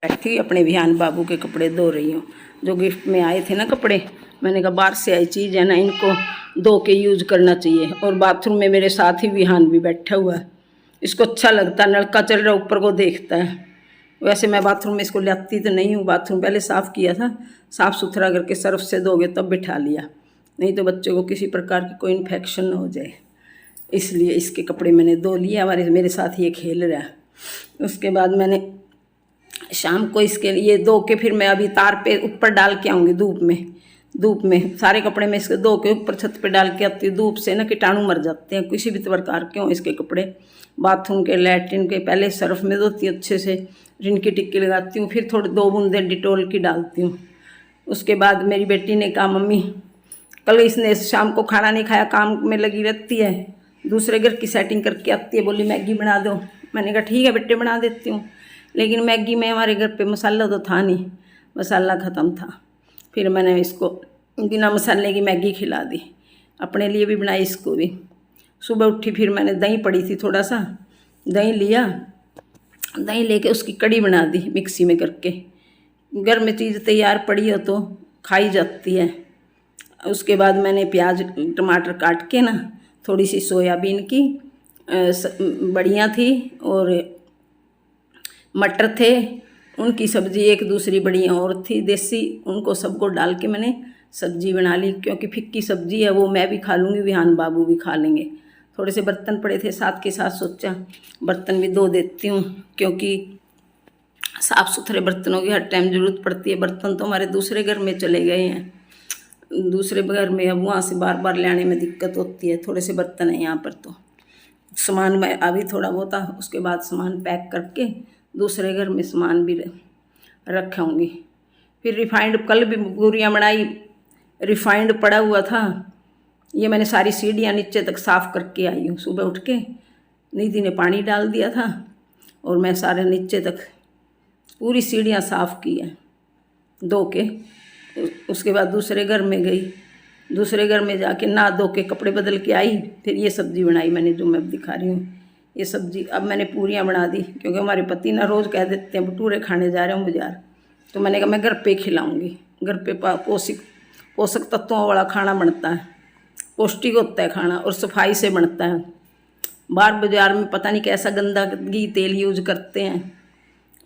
बैठी अपने विहान बाबू के कपड़े धो रही हूँ। जो गिफ्ट में आए थे ना कपड़े, मैंने कहा बाहर से आई चीज़ है ना, इनको धो के यूज करना चाहिए। और बाथरूम में मेरे साथ ही विहान भी बैठा हुआ है, इसको अच्छा लगता है, नलका चल रहा ऊपर को देखता है। वैसे मैं बाथरूम में इसको लाती तो नहीं हूँ, बाथरूम पहले साफ़ किया था, साफ़ सुथरा करके सर्फ से धोगे तब बिठा लिया, नहीं तो बच्चों को किसी प्रकार की कोई इन्फेक्शन न हो जाए, इसलिए इसके कपड़े मैंने धो लिए। मेरे साथ ये खेल रहा है। उसके बाद मैंने शाम को इसके लिए धो के फिर मैं अभी तार पे ऊपर डाल के आऊँगी, धूप में सारे कपड़े में इसके धो के ऊपर छत पे डाल के आती हूँ। धूप से ना कीटाणु मर जाते हैं किसी भी प्रकार के हों इसके कपड़े। बाथरूम के, लैट्रिन के पहले सर्फ में धोती हूँ अच्छे से, रिन की टिक्की लगाती हूँ, फिर थोड़ी 2 बूंदे डिटोल की डालती हूँ। उसके बाद मेरी बेटी ने कहा मम्मी कल इसने शाम को खाना नहीं खाया, काम में लगी रहती है, दूसरे घर की सेटिंग करके आती है, बोली मैगी बना दो। मैंने कहा ठीक है बेटे बना देती हूँ, लेकिन मैगी में हमारे घर पे मसाला तो था नहीं, मसाला ख़त्म था। फिर मैंने इसको बिना मसाले की मैगी खिला दी, अपने लिए भी बनाई, इसको भी। सुबह उठी फिर मैंने दही पड़ी थी, थोड़ा सा दही लिया, दही लेके उसकी कड़ी बना दी मिक्सी में करके। घर में चीज़ तैयार पड़ी हो तो खाई जाती है। उसके बाद मैंने प्याज टमाटर काट के ना, थोड़ी सी सोयाबीन की बड़ियाँ थी और मटर थे, उनकी सब्ज़ी, एक दूसरी बढ़िया और थी देसी, उनको सबको डाल के मैंने सब्ज़ी बना ली। क्योंकि फिक्की सब्ज़ी है, वो मैं भी खा लूँगी, विहान बाबू भी खा लेंगे। थोड़े से बर्तन पड़े थे साथ के साथ, सोचा बर्तन भी धो देती हूँ, क्योंकि साफ़ सुथरे बर्तनों की हर टाइम ज़रूरत पड़ती है। बर्तन तो हमारे दूसरे घर में चले गए हैं, दूसरे घर में, अब वहाँ से बार बार ले आने में दिक्कत होती है। थोड़े से बर्तन हैं यहाँ पर, तो सामान मैं अभी थोड़ा बहुत था, उसके बाद सामान पैक करके दूसरे घर में सामान भी रखूँगी। फिर रिफाइंड, कल भी पूरियाँ बनाई, रिफाइंड पड़ा हुआ था, ये मैंने सारी सीढ़ियाँ नीचे तक साफ़ करके आई हूँ। सुबह उठ के निधि ने पानी डाल दिया था और मैं सारे नीचे तक पूरी सीढ़ियाँ साफ़ की हैं धो के। उसके बाद दूसरे घर में गई, दूसरे घर में जाके नहा धो के कपड़े बदल के आई, फिर ये सब्ज़ी बनाई मैंने, जो मैं दिखा रही हूँ ये सब्ज़ी। अब मैंने पूरियाँ बना दी, क्योंकि हमारे पति ना रोज़ कह देते हैं भटूरे खाने जा रहे हूँ बाजार, तो मैंने कहा मैं घर पे खिलाऊँगी। घर पे पोषक तत्वों वाला खाना बनता है, पौष्टिक होता है खाना और सफाई से बनता है। बाहर बाजार में पता नहीं कैसा गंदा घी तेल यूज करते हैं,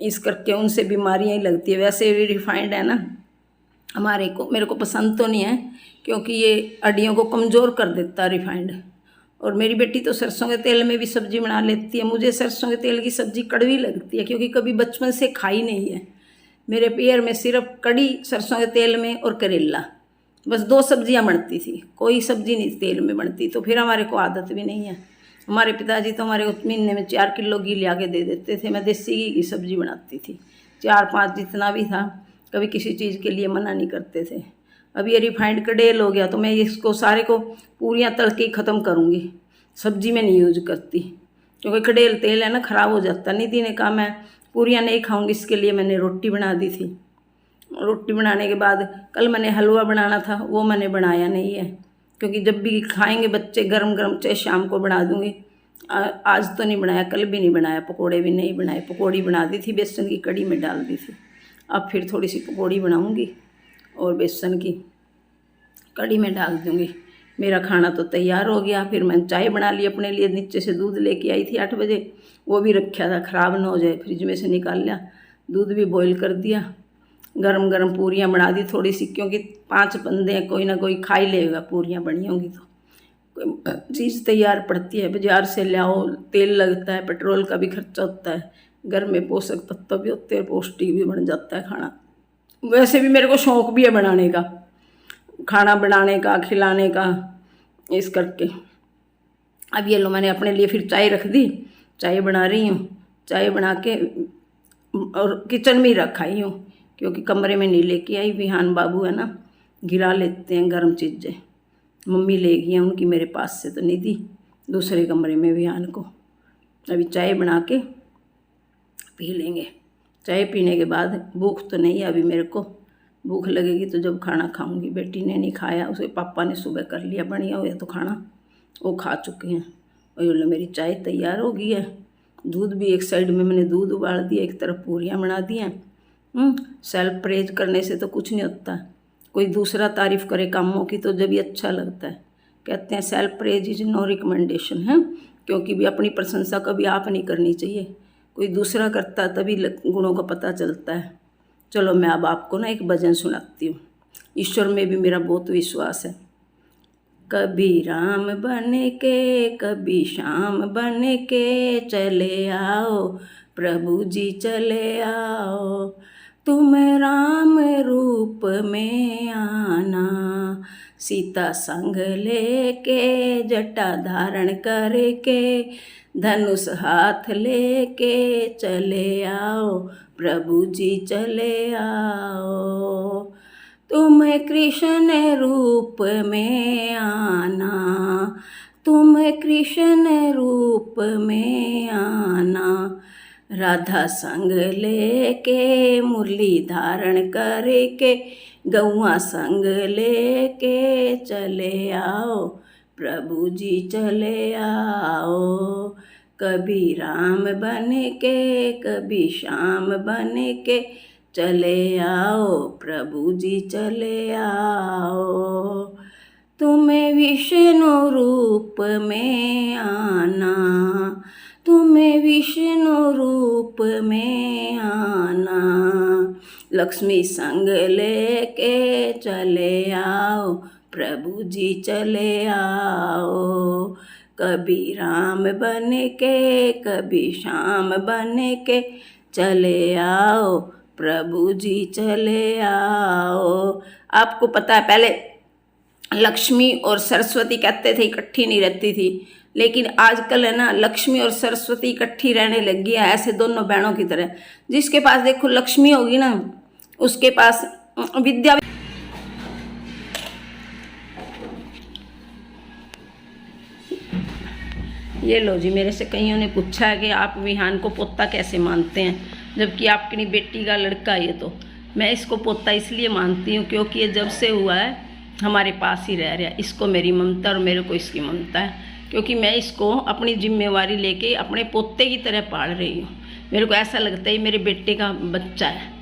इस करके उनसे बीमारियाँ ही लगती है। वैसे भी रिफाइंड है ना, मेरे को पसंद तो नहीं है, क्योंकि ये हड्डियों को कमज़ोर कर देता है रिफाइंड। और मेरी बेटी तो सरसों के तेल में भी सब्ज़ी बना लेती है। मुझे सरसों के तेल की सब्ज़ी कड़वी लगती है, क्योंकि कभी बचपन से खाई नहीं है। मेरे पैर में सिर्फ कड़ी सरसों के तेल में और करेला, बस 2 सब्जियां बनती थी, कोई सब्ज़ी नहीं तेल में बनती, तो फिर हमारे को आदत भी नहीं है। हमारे पिताजी तो हमारे को महीने में 4 किलो घी ला के दे देते थे। मैं देसी घी की सब्ज़ी बनाती थी, 4-5 जितना भी था, कभी किसी चीज़ के लिए मना नहीं करते थे। अब ये रिफाइंड का डेल हो गया, तो मैं इसको सारे को पूरियाँ तल के ख़त्म करूँगी, सब्ज़ी में नहीं यूज करती, क्योंकि कड़ेल तेल है ना, ख़राब हो जाता। निधि ने कहा मैं पूरियाँ नहीं खाऊँगी, इसके लिए मैंने रोटी बना दी थी। रोटी बनाने के बाद कल मैंने हलवा बनाना था, वो मैंने बनाया नहीं है, क्योंकि जब भी खाएंगे बच्चे गरम गरम, चाहे शाम को बना दूँगी। आज तो नहीं बनाया, कल भी नहीं बनाया, पकोड़े भी नहीं बनाए। पकौड़ी बना दी थी, बेसन की कड़ी में डाल दी थी। अब फिर थोड़ी सी पकौड़ी बनाऊँगी और बेसन की कड़ी में डाल दूँगी। मेरा खाना तो तैयार हो गया। फिर मैंने चाय बना ली अपने लिए, नीचे से दूध लेके आई थी 8 बजे, वो भी रखा था ख़राब ना हो जाए, फ्रिज में से निकाल लिया, दूध भी बॉईल कर दिया। गरम गरम पूरियाँ बना दी थोड़ी सी, क्योंकि 5 बंदे हैं, कोई ना कोई खा ही लेगा, पूरियाँ बनी होंगी तो। कोई चीज़ तैयार पड़ती है, बाजार से लाओ, तेल लगता है, पेट्रोल का भी खर्चा होता है, घर में पोषक तत्व भी होते हैं, पौष्टिक भी बन जाता है खाना। वैसे भी मेरे को शौक़ भी है बनाने का, खाना बनाने का, खिलाने का, इस करके। अब ये लो मैंने अपने लिए फिर चाय रख दी, चाय बना रही हूँ। चाय बना के और किचन में ही रखाई हूँ, क्योंकि कमरे में नहीं लेके आई। विहान बाबू है ना, गिरा लेते हैं गर्म चीज़ें, मम्मी ले गई हैं उनकी मेरे पास से, तो निधि दूसरे कमरे में विहान को। अभी चाय बना के पी लेंगे। चाय पीने के बाद भूख तो नहीं है अभी मेरे को, भूख लगेगी तो जब खाना खाऊंगी। बेटी ने नहीं खाया, उसके पापा ने सुबह कर लिया बढ़िया हो गया तो खाना, वो खा चुके हैं। और मेरी चाय तैयार हो गई है। दूध भी एक साइड में मैंने दूध उबाल दिया, एक तरफ पूरियाँ बना दी हैं। सेल्फ प्रेज करने से तो कुछ नहीं होता। कोई दूसरा तारीफ करे कामों की तो जब भी अच्छा लगता है। कहते हैं self praise is no recommendation है, क्योंकि भी अपनी प्रशंसा कभी आप नहीं करनी चाहिए, कोई दूसरा करता है तभी गुणों का पता चलता है। चलो मैं अब आपको ना एक भजन सुनाती हूँ। ईश्वर में भी मेरा बहुत विश्वास है। कभी राम बन के कभी श्याम बन के चले आओ प्रभु जी चले आओ, तुम राम रूप में आना, सीता संग लेके जटा धारण करके धनुष हाथ लेके चले आओ प्रभु जी चले आओ, तुम कृष्ण रूप में आना, तुम कृष्ण रूप में आना, राधा संग लेके मुरली धारण करके गौआ संग लेके चले आओ प्रभु जी चले आओ, कभी राम बन के कभी श्याम बन के चले आओ प्रभु जी चले आओ, तुम्हें विष्णु रूप में आना, तुम्हें विष्णु रूप में आना, लक्ष्मी संग लेके चले आओ प्रभु जी चले आओ, कभी राम बन के कभी श्याम बन के चले आओ प्रभु जी चले आओ। आपको पता है पहले लक्ष्मी और सरस्वती कहते थे इकट्ठी नहीं रहती थी, लेकिन आजकल है ना लक्ष्मी और सरस्वती इकट्ठी रहने लग गई है, ऐसे दोनों बहनों की तरह। जिसके पास देखो लक्ष्मी होगी ना उसके पास विद्या। ये लो जी, मेरे से कईयों ने पूछा है कि आप विहान को पोता कैसे मानते हैं, जबकि आपकी बेटी का लड़का है। तो मैं इसको पोता इसलिए मानती हूँ क्योंकि ये जब से हुआ है हमारे पास ही रह रहा है। इसको मेरी ममता और मेरे को इसकी ममता है, क्योंकि मैं इसको अपनी जिम्मेवारी लेके अपने पोते की तरह पाल रही हूँ। मेरे को ऐसा लगता है मेरे बेटे का बच्चा है,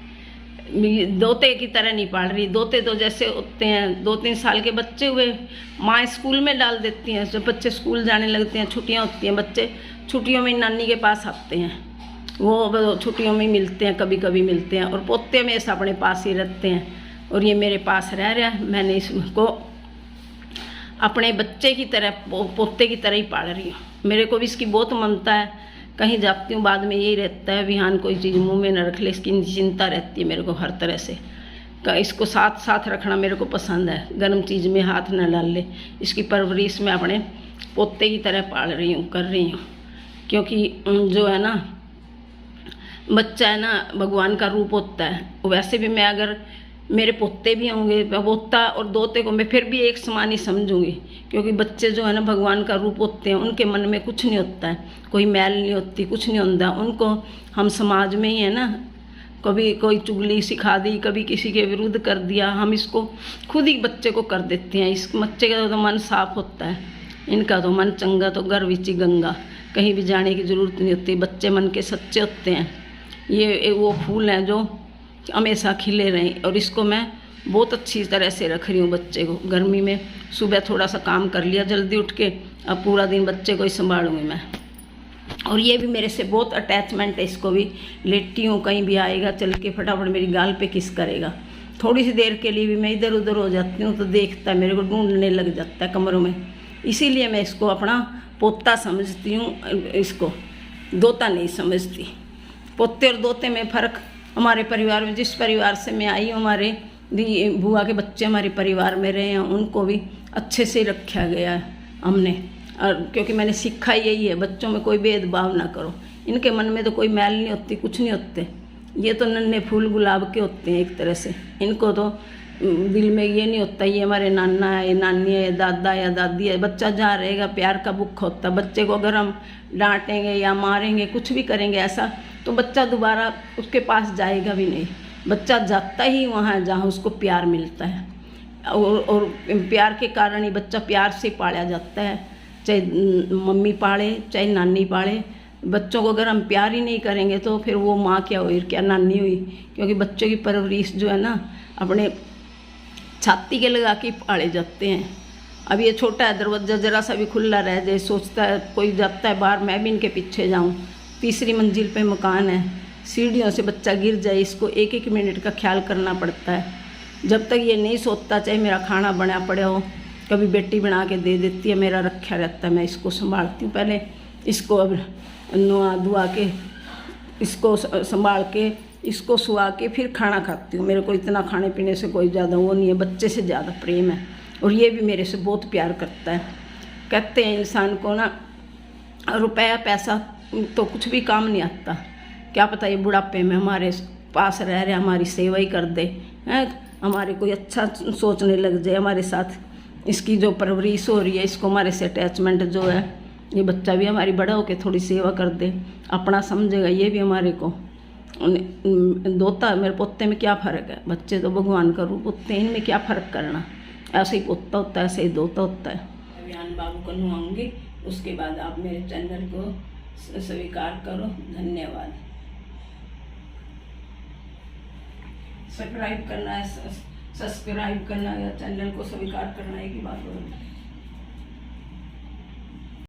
दोते की तरह नहीं पाल रही। दोते तो जैसे होते हैं 2-3 साल के बच्चे हुए माँ स्कूल में डाल देती हैं, जब बच्चे स्कूल जाने लगते हैं छुट्टियाँ होती हैं, बच्चे छुट्टियों में नानी के पास आते हैं, वो छुट्टियों में मिलते हैं, कभी कभी मिलते हैं, और पोते में ऐसा अपने पास ही रहते हैं। और ये मेरे पास रह रहा है, मैंने इसको अपने बच्चे की तरह पोते की तरह ही पाल रही हूँ। मेरे को भी इसकी बहुत ममता है। कहीं जाती हूँ बाद में यही रहता है विहान कोई चीज़ मुंह में न रख ले, इसकी चिंता रहती है मेरे को हर तरह से। इसको साथ साथ रखना मेरे को पसंद है, गर्म चीज़ में हाथ न डाल ले। इसकी परवरिश मैं अपने पोते की तरह पाल रही हूँ, कर रही हूँ, क्योंकि जो है ना बच्चा है ना भगवान का रूप होता है। वैसे भी मैं अगर मेरे पोते भी होंगे, पोता और दोते को मैं फिर भी एक समान ही समझूंगी, क्योंकि बच्चे जो है ना भगवान का रूप होते हैं। उनके मन में कुछ नहीं होता है, कोई मैल नहीं होती, कुछ नहीं होता उनको। हम समाज में ही है ना, कभी कोई चुगली सिखा दी, कभी किसी के विरुद्ध कर दिया, हम इसको खुद ही बच्चे को कर देते हैं। इस बच्चे का तो मन साफ होता है, इनका तो मन चंगा तो घर विची गंगा, कहीं भी जाने की ज़रूरत नहीं होती। बच्चे मन के सच्चे होते हैं। ये वो फूल हैं जो हमेशा खिले रहें, और इसको मैं बहुत अच्छी तरह से रख रही हूँ बच्चे को। गर्मी में सुबह थोड़ा सा काम कर लिया जल्दी उठ के, अब पूरा दिन बच्चे को ही संभालूंगी मैं। और ये भी मेरे से बहुत अटैचमेंट है, इसको भी लेटी हूँ, कहीं भी आएगा चल के फटाफट मेरी गाल पे किस करेगा। थोड़ी सी देर के लिए भी मैं इधर उधर हो जाती हूँ तो देखता है, मेरे को ढूंढने लग जाता है कमरों में। इसीलिए मैं इसको अपना पोता समझती हूँ, इसको दोता नहीं समझती। पोते और दोते में फ़र्क हमारे परिवार में, जिस परिवार से मैं आई हूँ, हमारे बुआ के बच्चे हमारे परिवार में रहे हैं, उनको भी अच्छे से रखा गया है हमने। और क्योंकि मैंने सीखा यही है, बच्चों में कोई भेदभाव ना करो। इनके मन में तो कोई मैल नहीं होती, कुछ नहीं होते। ये तो नन्हे फूल गुलाब के होते हैं एक तरह से। इनको तो दिल में ये नहीं होता ये हमारे नाना है, ये नानी है, दादा या दादी है। बच्चा जहाँ रहेगा प्यार का भूख होता है। बच्चे को अगर हम डांटेंगे या मारेंगे, कुछ भी करेंगे ऐसा, तो बच्चा दोबारा उसके पास जाएगा भी नहीं। बच्चा जाता ही वहाँ जहाँ उसको प्यार मिलता है, और प्यार के कारण ही बच्चा प्यार से पाला जाता है। चाहे मम्मी पाले चाहे नानी पाले, बच्चों को अगर हम प्यार ही नहीं करेंगे तो फिर वो माँ क्या हुई क्या नानी हुई। क्योंकि बच्चों की परवरिश जो है ना अपने छाती के लगा के पाले जाते हैं। अब ये छोटा है, दरवाजा जरा सा भी खुला रह जाए सोचता है कोई जाता है बाहर मैं भी इनके पीछे जाऊं। 3री मंजिल पे मकान है, सीढ़ियों से बच्चा गिर जाए इसको 1-1 मिनट का ख्याल करना पड़ता है। जब तक ये नहीं सोता चाहे मेरा खाना बना पड़े हो, कभी बेटी बना के दे देती है, मेरा रखा रहता है, मैं इसको संभालती हूँ। पहले इसको अब नुआ धुआ के इसको संभाल के इसको सुआ के फिर खाना खाती हूँ। मेरे को इतना खाने पीने से कोई ज़्यादा वो नहीं है, बच्चे से ज़्यादा प्रेम है और ये भी मेरे से बहुत प्यार करता है। कहते हैं इंसान को ना रुपया पैसा तो कुछ भी काम नहीं आता, क्या पता ये बुढ़ापे में हमारे पास रह रहे हमारी सेवा ही कर दे हैं, हमारे कोई अच्छा सोचने लग जाए हमारे साथ। इसकी जो परवरिश हो रही है इसको हमारे से अटैचमेंट जो है, ये बच्चा भी हमारी बड़ा होकर थोड़ी सेवा कर दे, अपना समझेगा ये भी हमारे को। दोता मेरे पोते में क्या फ़र्क है, बच्चे तो भगवान का रूप होते हैं, इनमें क्या फ़र्क करना। ऐसे ही पोता होता है, ऐसे ही दोता होता है। अभियान बाबू को नुआऊंगी, उसके बाद आप मेरे चैनल को स्वीकार करो। धन्यवाद। सब्सक्राइब करना है, सब्सक्राइब करना या चैनल को स्वीकार करना है की बात हो।